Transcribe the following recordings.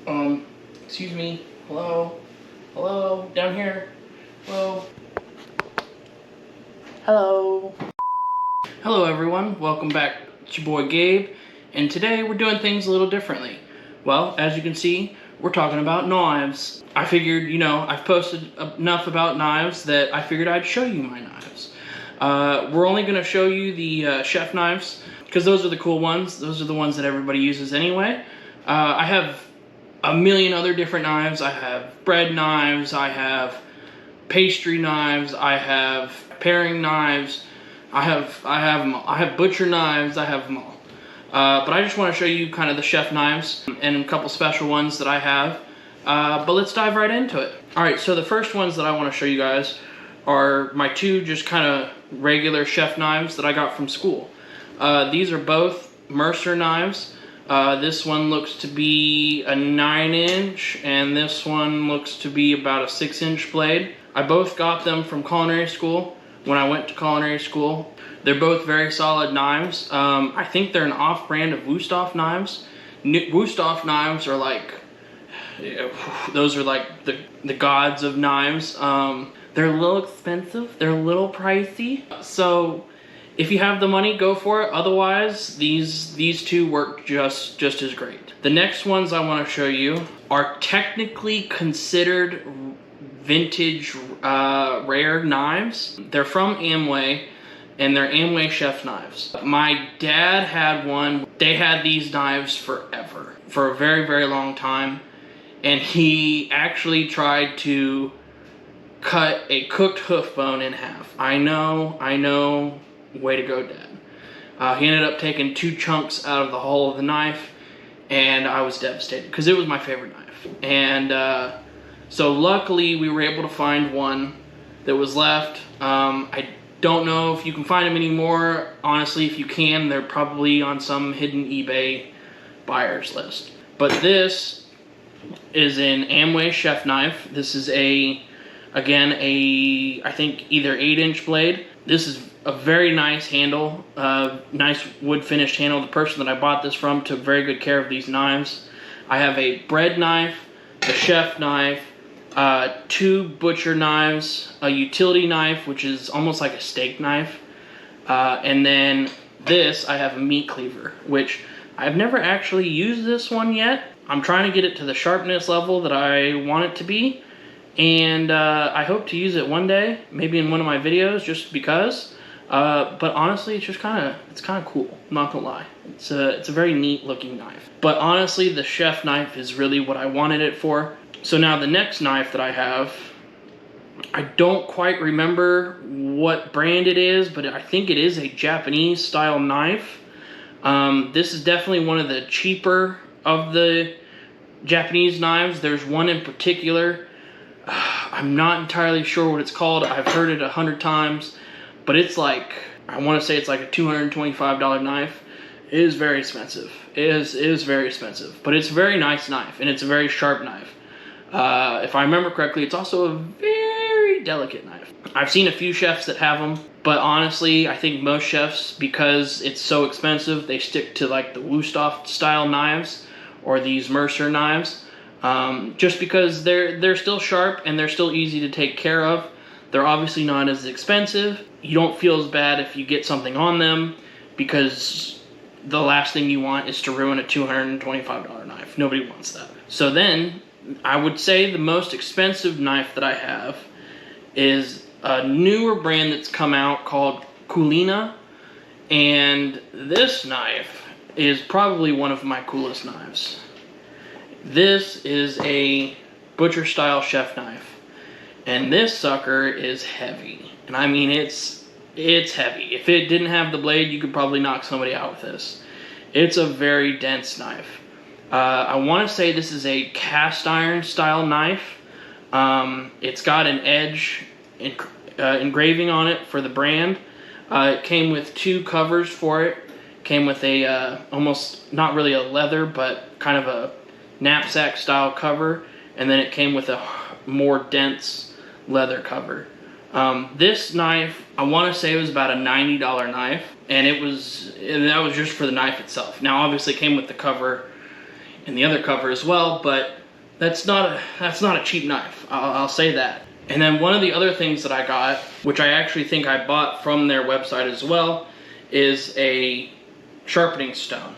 Excuse me. Hello? Hello? Down here? Hello? Hello? Hello everyone, welcome back. It's your boy Gabe, and today we're doing things a little differently. Well, as you can see, we're talking about knives. I figured, I've posted enough about knives that I figured I'd show you my knives. We're only going to show you the chef knives, because those are the cool ones. Those are the ones that everybody uses anyway. I have a million other different knives. I have bread knives, I have pastry knives, I have paring knives, I have them all. I have butcher knives, I have them all. But I just want to show you kind of the chef knives and a couple special ones that I have. But let's dive right into it. Alright, so the first ones that I want to show you guys are my two just kind of regular chef knives that I got from school. These are both Mercer knives. This one looks to be a 9-inch, and this one looks to be about a 6-inch blade. I both got them from culinary school when I went to culinary school. They're both very solid knives. I think they're an off-brand of Wusthof knives. Wusthof knives are like, those are like the gods of knives. They're a little expensive, they're a little pricey. So if you have the money, go for it. Otherwise, these two work just as great. The next ones I want to show you are technically considered vintage rare knives. They're from Amway, and they're Amway chef knives. My dad had one. They had these knives forever, for a very, very long time. And he actually tried to cut a cooked hoof bone in half. I know, way to go, Dad. He ended up taking 2 chunks out of the hull of the knife, and I was devastated because it was my favorite knife. And so luckily we were able to find one that was left. I don't know if you can find them anymore. Honestly, if you can, they're probably on some hidden eBay buyers list. But this is an Amway chef knife. This is again, I think either 8-inch blade. This is a very nice handle, nice wood finished handle. The person that I bought this from took very good care of these knives. I have a bread knife, a chef knife, 2 butcher knives, a utility knife, which is almost like a steak knife, and then this, I have a meat cleaver, which I've never actually used this one yet. I'm trying to get it to the sharpness level that I want it to be, and I hope to use it one day, maybe in one of my videos, just because. But honestly, it's kind of cool. I'm not gonna lie. It's a very neat looking knife. But honestly, the chef knife is really what I wanted it for. So now the next knife that I have, I don't quite remember what brand it is, but I think it is a Japanese style knife. This is definitely one of the cheaper of the Japanese knives. There's one in particular. I'm not entirely sure what it's called. I've heard it 100 times, but it's like, I want to say it's like a $225 knife. It is very expensive. It is very expensive, but it's a very nice knife, and it's a very sharp knife. If I remember correctly, it's also a very delicate knife. I've seen a few chefs that have them, but honestly, I think most chefs, because it's so expensive, they stick to like the Wusthof style knives or these Mercer knives, just because they're still sharp and they're still easy to take care of. They're obviously not as expensive. You don't feel as bad if you get something on them, because the last thing you want is to ruin a $225 knife. Nobody wants that. So then, I would say the most expensive knife that I have is a newer brand that's come out called Kulina, and this knife is probably one of my coolest knives. This is a butcher style chef knife, and this sucker is heavy, and I mean it's heavy. If it didn't have the blade, you could probably knock somebody out with this. It's a very dense knife. I want to say this is a cast iron style knife. It's got an edge engraving on it for the brand. It came with 2 covers for it. Came with a almost, not really a leather, but kind of a knapsack style cover. And then it came with a more dense leather cover. This knife, I want to say it was about a $90 knife. And that was just for the knife itself. Now obviously it came with the cover and the other cover as well, but that's not a cheap knife, I'll say that. And then one of the other things that I got, which I actually think I bought from their website as well, is a Sharpening Stone.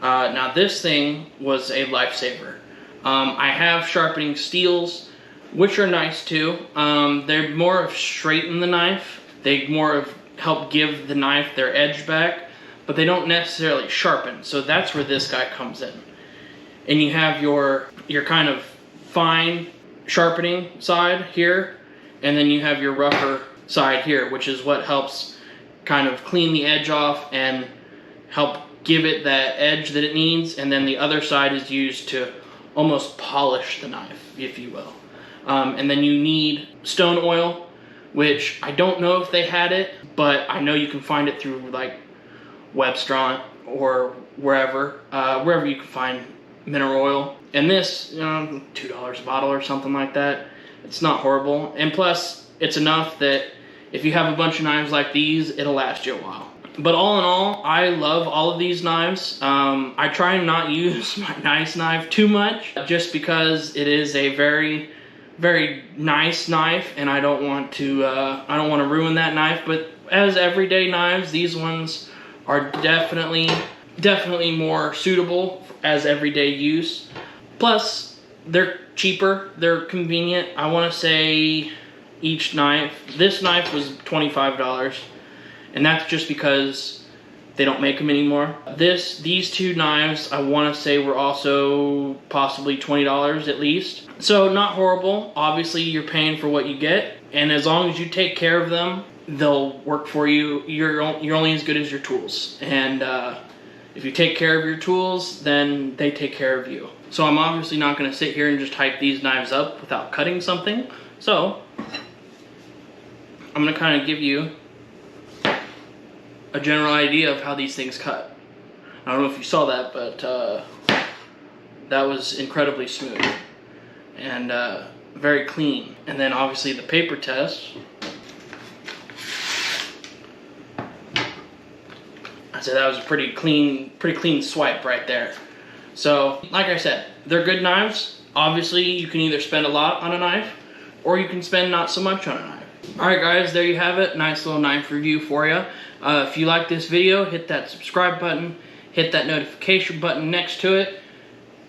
Now this thing was a lifesaver. I have sharpening steels, which are nice too. They're more of straighten the knife. They more of help give the knife their edge back, but they don't necessarily sharpen. So that's where this guy comes in. And you have your kind of fine sharpening side here, and then you have your rougher side here, which is what helps kind of clean the edge off and help give it that edge that it needs. And then the other side is used to almost polish the knife, if you will. And then you need stone oil, which I don't know if they had it, but I know you can find it through like Webstront or wherever you can find mineral oil. And this, $2 a bottle or something like that. It's not horrible. And plus, it's enough that if you have a bunch of knives like these, it'll last you a while. But all in all, I love all of these knives. I try and not use my nice knife too much, just because it is a very, very nice knife, and I don't want to ruin that knife. But as everyday knives, these ones are definitely more suitable as everyday use. Plus, they're cheaper, they're convenient. I want to say this knife was $25, and that's just because they don't make them anymore. These two knives, I want to say, were also possibly $20 at least. So not horrible. Obviously, you're paying for what you get, and as long as you take care of them, they'll work for you. You're only as good as your tools, and if you take care of your tools, then they take care of you. So I'm obviously not going to sit here and just hype these knives up without cutting something. So I'm going to kind of give you a general idea of how these things cut. I don't know if you saw that, but that was incredibly smooth and very clean. And then obviously the paper test. I'd say that was a pretty clean swipe right there. So, like I said, they're good knives. Obviously, you can either spend a lot on a knife, or you can spend not so much on a knife. Alright guys, there you have it. Nice little knife review for you. If you like this video, hit that subscribe button, hit that notification button next to it.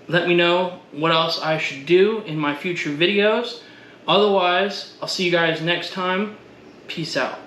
Let me know what else I should do in my future videos. Otherwise, I'll see you guys next time. Peace out.